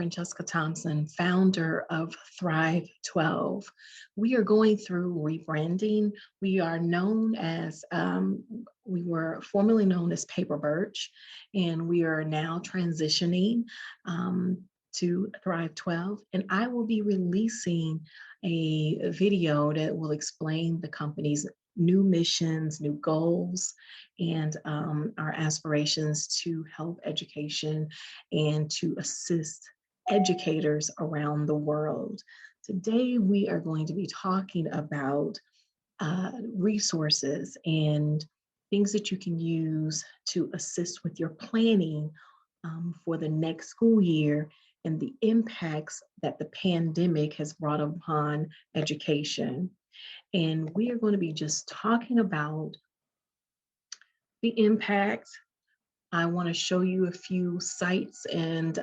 Francesca Thompson, founder of Thrive 12. We are going through rebranding. We are known as, we were formerly known as Paper Birch, and we are now transitioning to Thrive 12. And I will be releasing a video that will explain the company's new missions, new goals, and our aspirations to help education and to assist educators around the world. Today, we are going to be talking about resources and things that you can use to assist with your planning for the next school year and the impacts that the pandemic has brought upon education. And we are going to be just talking about the impact. I want to show you a few sites and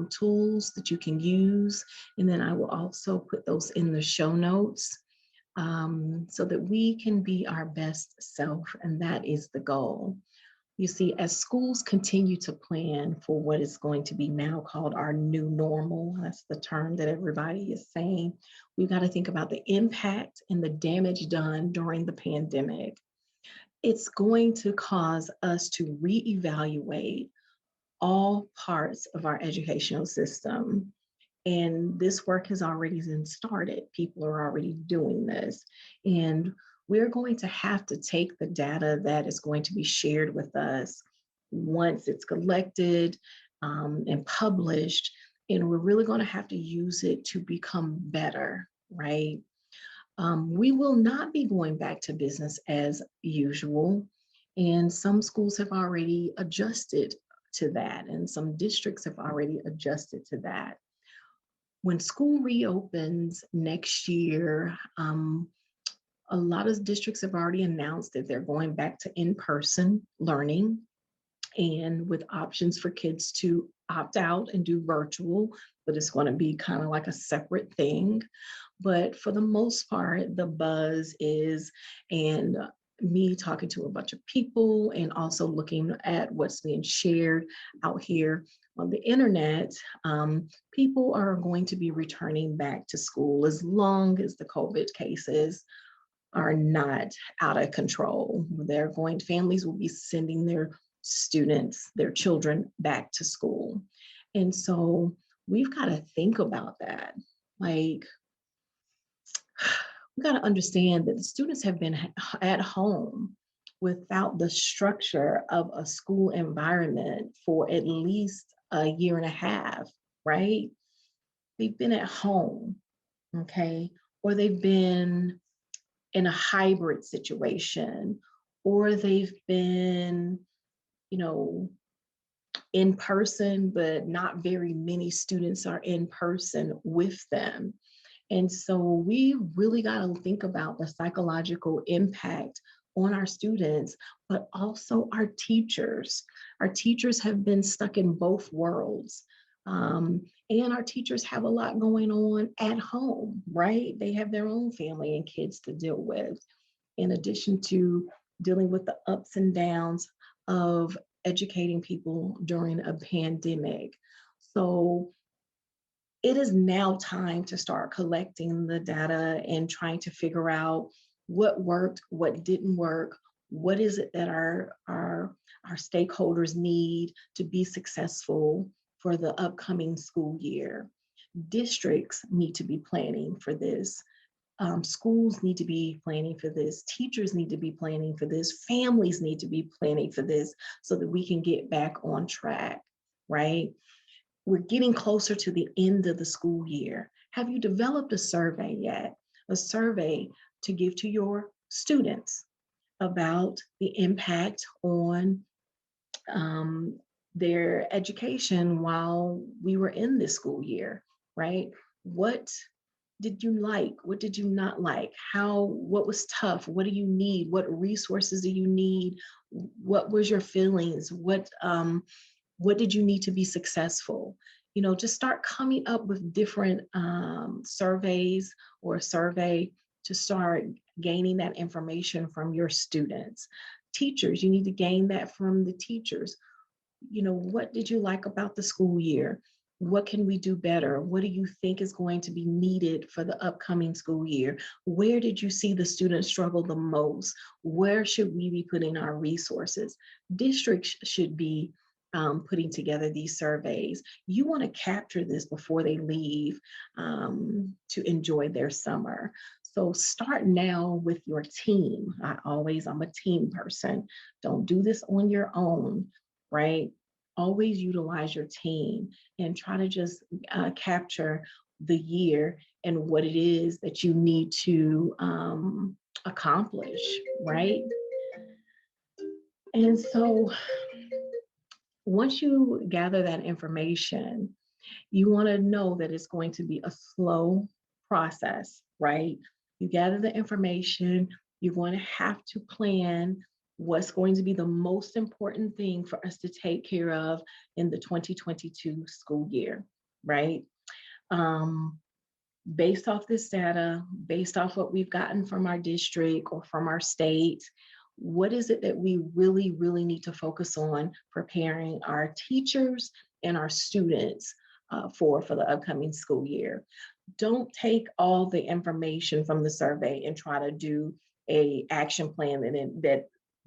tools that you can use. And then I will also put those in the show notes so that we can be our best self. And that is the goal. You see, as schools continue to plan for what is going to be now called our new normal, that's the term that everybody is saying, we've got to think about the impact and the damage done during the pandemic. It's going to cause us to reevaluate all parts of our educational system. And this work has already been started. People are already doing this. And we're going to have to take the data that is going to be shared with us once it's collected and published, and we're really going to have to use it to become better, right? We will not be going back to business as usual, and some schools have already adjusted to that, and some districts have already adjusted to that. When school reopens next year, a lot of districts have already announced that they're going back to in-person learning, and with options for kids to opt out and do virtual, but it's going to be kind of like a separate thing. But for the most part, the buzz is, and me talking to a bunch of people and also looking at what's being shared out here on the internet, people are going to be returning back to school as long as the COVID cases are not out of control. Families will be sending their students, their children back to school. And so we've got to think about that. Like, we got to understand that the students have been at home without the structure of a school environment for at least a year and a half, right? They've been at home, okay? Or they've been in a hybrid situation, or they've been, in person, but not very many students are in person with them. And so we really got to think about the psychological impact on our students, but also our teachers. Our teachers have been stuck in both worlds. And our teachers have a lot going on at home, right? They have their own family and kids to deal with, in addition to dealing with the ups and downs of educating people during a pandemic. So it is now time to start collecting the data and trying to figure out what worked, what didn't work, what is it that our stakeholders need to be successful for the upcoming school year. Districts need to be planning for this. Schools need to be planning for this. Teachers need to be planning for this. Families need to be planning for this so that we can get back on track, right? We're getting closer to the end of the school year. Have you developed a survey yet? A survey to give to your students about the impact on their education while we were in this school year, right? What did you like? What did you not like? What was tough? What do you need? What resources do you need? What was your feelings? What did you need to be successful? Just start coming up with different surveys or a survey to start gaining that information from your students. Teachers, you need to gain that from the teachers. What did you like about the school year? What can we do better? What do you think is going to be needed for the upcoming school year? Where did you see the students struggle the most? Where should we be putting our resources? Districts should be putting together these surveys. You want to capture this before they leave to enjoy their summer. So start now with your team. I'm a team person. Don't do this on your own, right? Always utilize your team and try to just capture the year and what it is that you need to accomplish, right? And so once you gather that information, you want to know that it's going to be a slow process, right? You gather the information, you're going to have to plan what's going to be the most important thing for us to take care of in the 2022 school year, right? Um, Based off this data, based off what we've gotten from our district or from our state, what is it that we really, really need to focus on preparing our teachers and our students for the upcoming school year? Don't take all the information from the survey and try to do a action plan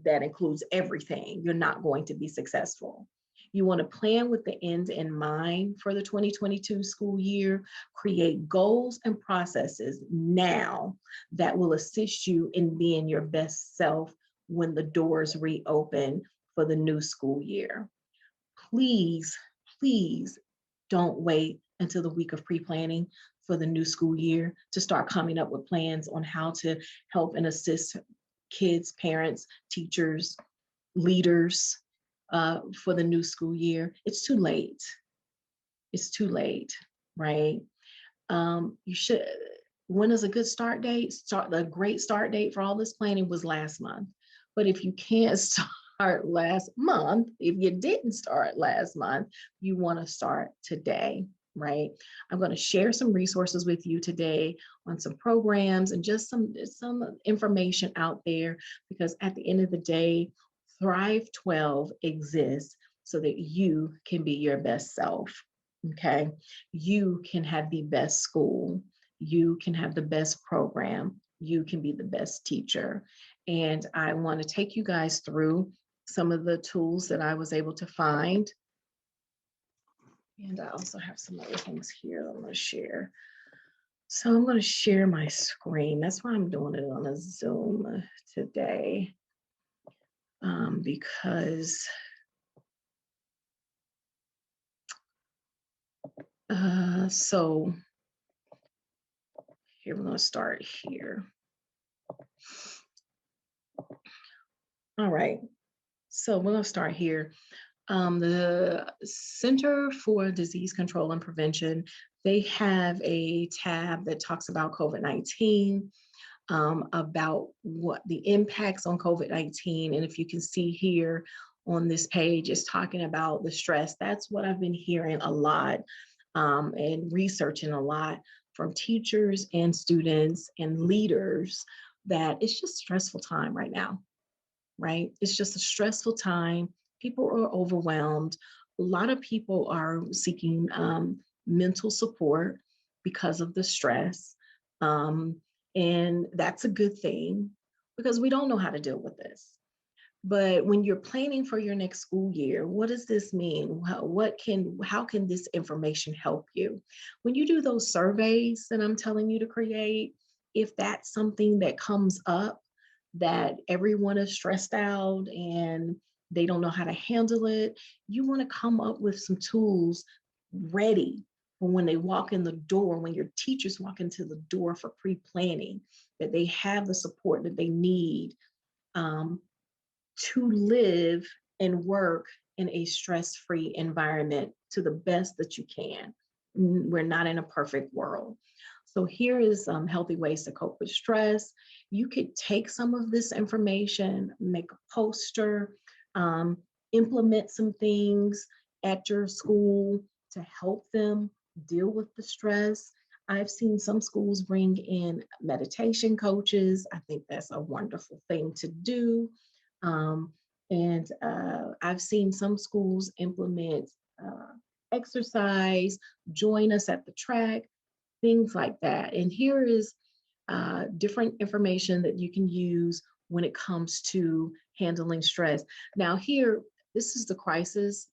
that includes everything. You're not going to be successful. You want to plan with the end in mind for the 2022 school year, create goals and processes now that will assist you in being your best self when the doors reopen for the new school year. Please, please don't wait until the week of pre-planning for the new school year to start coming up with plans on how to help and assist kids, parents, teachers, leaders for the new school year. It's too late. It's too late, right? You should. When is a good start date? The great start date for all this planning was last month. But if you can't start last month, if you didn't start last month, you want to start today, right? I'm going to share some resources with you today on some programs and just some information out there, because at the end of the day, Thrive 12 exists so that you can be your best self. Okay. You can have the best school. You can have the best program. You can be the best teacher. And I want to take you guys through some of the tools that I was able to find. And I also have some other things here I'm going to share. So I'm going to share my screen. That's why I'm doing it on a Zoom today. Because so here we're going to start here. All right, so we're going to start here. The Center for Disease Control and Prevention, they have a tab that talks about COVID-19, about what the impacts on COVID-19. And if you can see here on this page, it's talking about the stress. That's what I've been hearing a lot and researching a lot from teachers and students and leaders, that it's just stressful time right now, right? It's just a stressful time. People are overwhelmed. A lot of people are seeking mental support because of the stress. And that's a good thing, because we don't know how to deal with this. But when you're planning for your next school year, what does this mean? How can this information help you? When you do those surveys that I'm telling you to create, if that's something that comes up, that everyone is stressed out and they don't know how to handle it, you want to come up with some tools ready for when they walk in the door, when your teachers walk into the door for pre-planning, that they have the support that they need to live and work in a stress-free environment to the best that you can. We're not in a perfect world. So here is healthy ways to cope with stress. You could take some of this information, make a poster, implement some things at your school to help them deal with the stress. I've seen some schools bring in meditation coaches. I think that's a wonderful thing to do. And I've seen some schools implement exercise, join us at the track, things like that. And here is different information that you can use when it comes to handling stress. Now, here, this is the crisis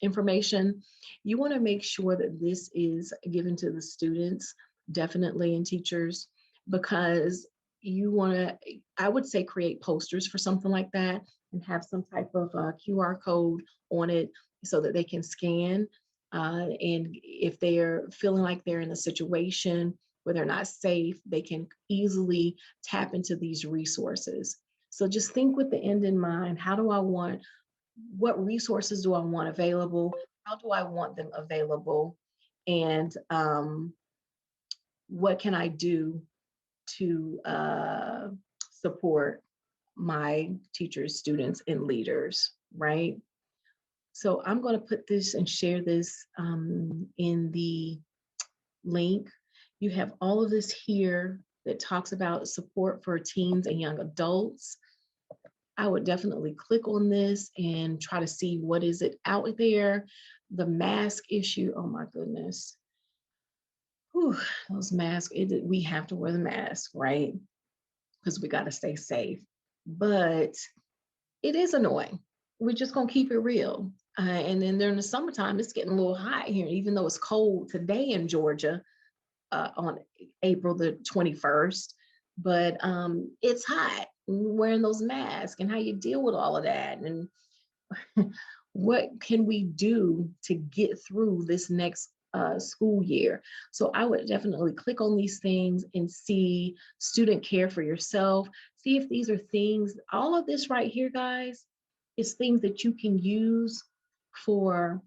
information. You want to make sure that this is given to the students, definitely, and teachers, because you want to, I would say, create posters for something like that and have some type of QR code on it so that they can scan. And if they're feeling like they're in a situation where they're not safe, they can easily tap into these resources. So just think with the end in mind. What resources do I want available? How do I want them available? And what can I do to support my teachers, students, and leaders, right? So I'm going to put this and share this in the link. You have all of this here that talks about support for teens and young adults. I would definitely click on this and try to see what is it out there. The mask issue, oh my goodness. Whew, those masks, we have to wear the mask, right? Because we got to stay safe. But it is annoying. We're just going to keep it real. And then during the summertime, it's getting a little hot here, even though it's cold today in Georgia on April the 21st. But it's hot wearing those masks and how you deal with all of that. And what can we do to get through this next school year? So I would definitely click on these things and see student care for yourself. See if these are things, all of this right here, guys, is things that you can use for,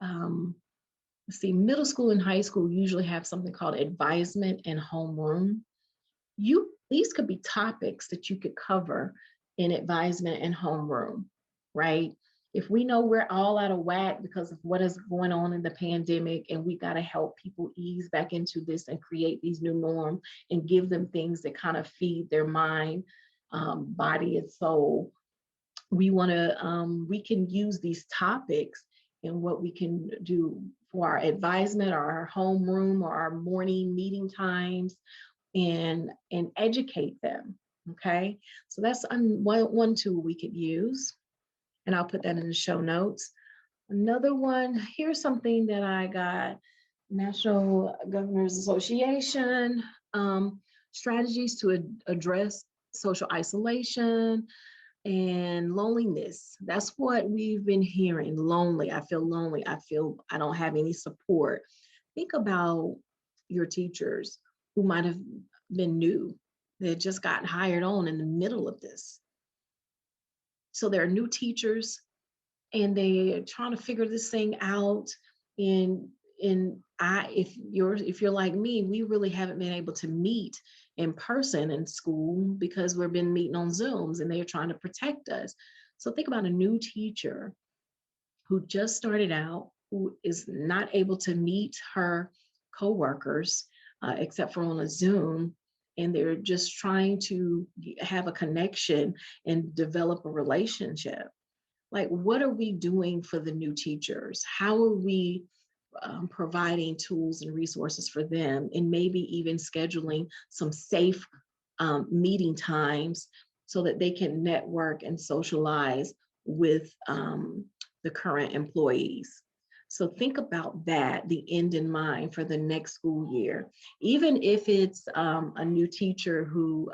let's see, middle school and high school usually have something called advisement and homeroom. These could be topics that you could cover in advisement and homeroom, right? If we know we're all out of whack because of what is going on in the pandemic, and we got to help people ease back into this and create these new norms and give them things that kind of feed their mind, body, and soul, we can use these topics and what we can do for our advisement or our homeroom or our morning meeting times and educate them. Okay, so that's one tool we could use, and I'll put that in the show notes. Another one, here's something that I got: National Governors Association, strategies to address social isolation and loneliness. That's what we've been hearing. Lonely. I feel lonely. I feel I don't have any support. Think about your teachers who might have been new. They just got hired on in the middle of this. So there are new teachers and they're trying to figure this thing out. If you're like me, we really haven't been able to meet in person in school because we've been meeting on Zooms and they're trying to protect us. So think about a new teacher who just started out, who is not able to meet her coworkers except for on a Zoom, and they're just trying to have a connection and develop a relationship. Like, what are we doing for the new teachers? How are we providing tools and resources for them, and maybe even scheduling some safe meeting times so that they can network and socialize with the current employees? So think about that, the end in mind for the next school year. Even if it's a new teacher who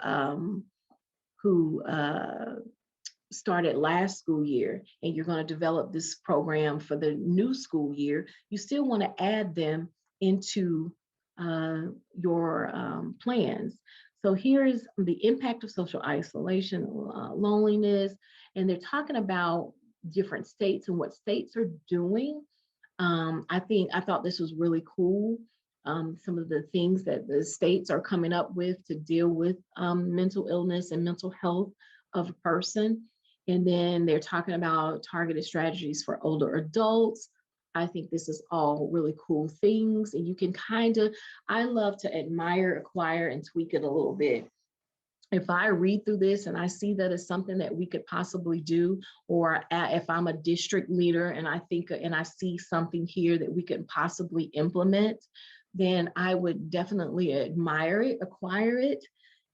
started last school year and you're going to develop this program for the new school year, you still want to add them into your plans. So here's the impact of social isolation, loneliness, and they're talking about different states and what states are doing. I thought this was really cool. Some of the things that the states are coming up with to deal with mental illness and mental health of a person. And then they're talking about targeted strategies for older adults. I think this is all really cool things. And you can I love to admire, acquire, and tweak it a little bit. if I read through this and I see that it's something that we could possibly do, or if I'm a district leader and I think and I see something here that we could possibly implement, then I would definitely admire it, acquire it,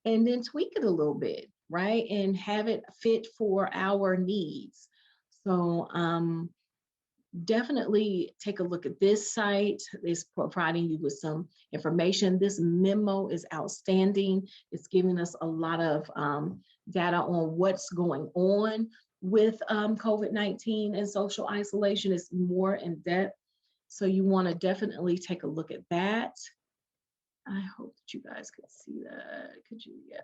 and then tweak it a little bit, right? And have it fit for our needs. So definitely take a look at this site. It's providing you with some information. This memo is outstanding. It's giving us a lot of data on what's going on with COVID-19 and social isolation. It's more in depth. So you want to definitely take a look at that. I hope that you guys could see that. Could you? Yeah.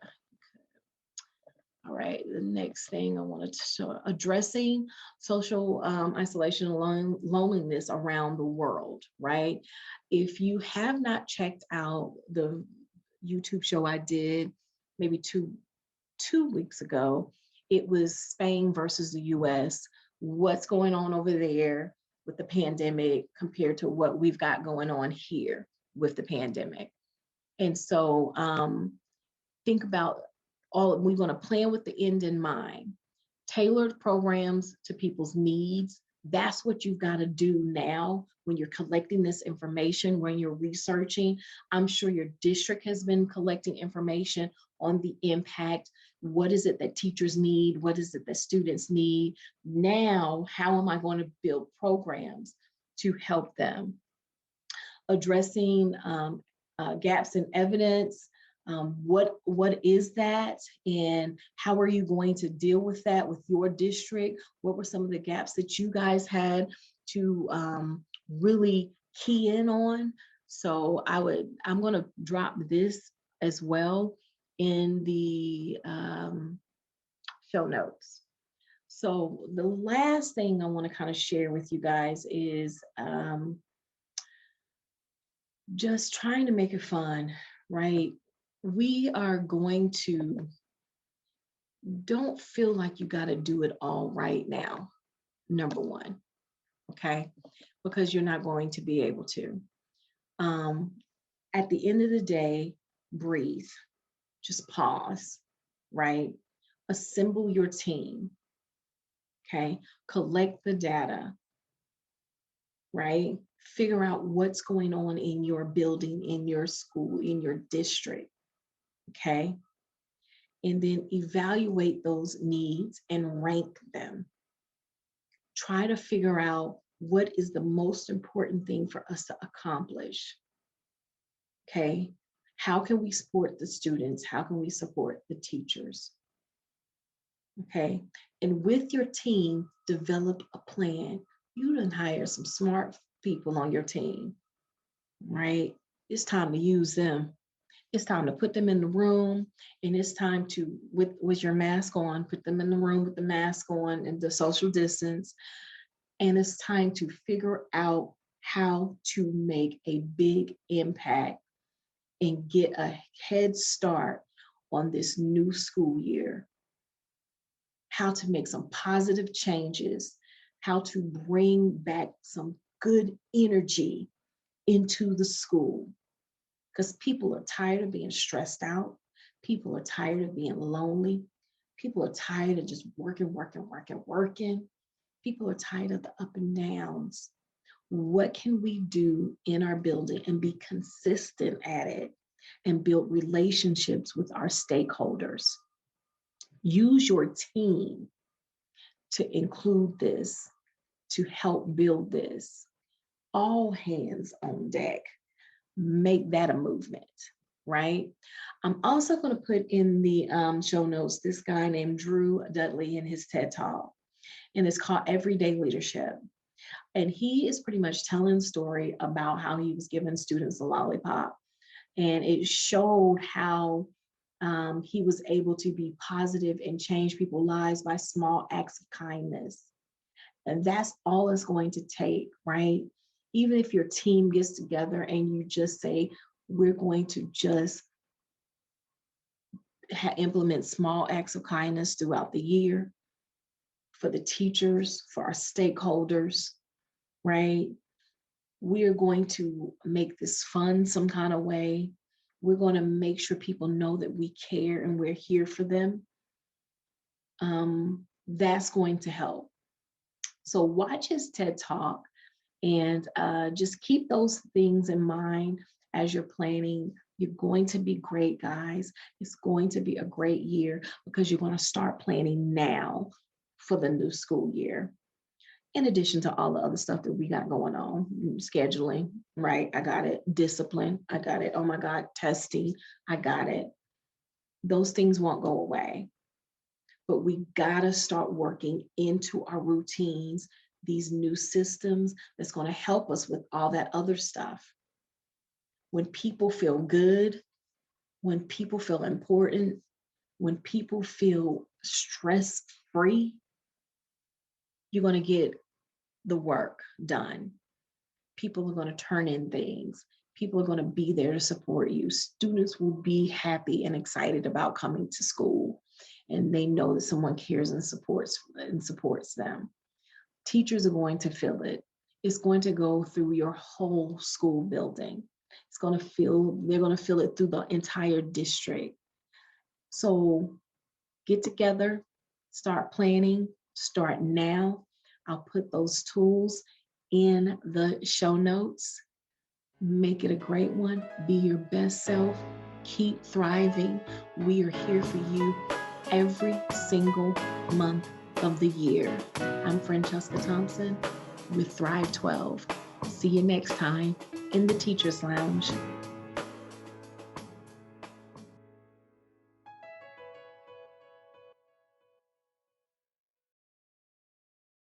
All right, the next thing I wanted to show, addressing social isolation and loneliness around the world, right? If you have not checked out the YouTube show I did maybe two weeks ago, it was Spain versus the US. What's going on over there with the pandemic compared to what we've got going on here with the pandemic? And so think about we want to plan with the end in mind. Tailored programs to people's needs. That's what you've got to do now when you're collecting this information, when you're researching. I'm sure your district has been collecting information on the impact. What is it that teachers need? What is it that students need? Now, how am I going to build programs to help them? Addressing gaps in evidence. What is that, and how are you going to deal with that with your district? What were some of the gaps that you guys had to really key in on? So I'm going to drop this as well in the show notes. So the last thing I want to kind of share with you guys is just trying to make it fun, right? We are going to, don't feel like you got to do it all right now, number one, okay? Because you're not going to be able to. At the end of the day, breathe, just pause, right? Assemble your team, okay? Collect the data, right? Figure out what's going on in your building, in your school, in your district, okay? And then evaluate those needs and rank them. Try to figure out what is the most important thing for us to accomplish, okay? How can we support the students? How can we support the teachers? Okay, and with your team, develop a plan. You done hire some smart people on your team, right? It's time to use them. It's time to put them in the room, and it's time to, with your mask on, put them in the room with the mask on and the social distance. And it's time to figure out how to make a big impact and get a head start on this new school year. How to make some positive changes, how to bring back some good energy into the school. Because people are tired of being stressed out. People are tired of being lonely. People are tired of just working. People are tired of the up and downs. What can we do in our building and be consistent at it and build relationships with our stakeholders? Use your team to include this, to help build this. All hands on deck. Make that a movement, right? I'm also going to put in the show notes this guy named Dudley in his TED Talk, and it's called Everyday Leadership. And he is pretty much telling a story about how he was giving students a lollipop, and it showed how he was able to be positive and change people's lives by small acts of kindness. And that's all it's going to take, right? Even if your team gets together and you just say, we're going to just implement small acts of kindness throughout the year for the teachers, for our stakeholders, right? We are going to make this fun some kind of way. We're going to make sure people know that we care and we're here for them. That's going to help. So watch his TED Talk and just keep those things in mind as you're planning. You're going to be great, guys. It's going to be a great year because you're going to start planning now for the new school year. In addition to all the other stuff that we got going on, scheduling, right? I got it. Discipline, I got it. Oh my God, testing, I got it. Those things won't go away, but we got to start working into our routines, these new systems that's going to help us with all that other stuff. When people feel good, when people feel important, when people feel stress free, you're going to get the work done. People are going to turn in things. People are going to be there to support you. Students will be happy and excited about coming to school, and they know that someone cares and supports them. Teachers are going to feel it. It's going to go through your whole school building. They're going to feel it through the entire district. So get together, start planning, start now. I'll put those tools in the show notes. Make it a great one. Be your best self. Keep thriving. We are here for you every single month of the year. I'm Francesca Thompson with Thrive 12. See you next time in the Teacher's Lounge.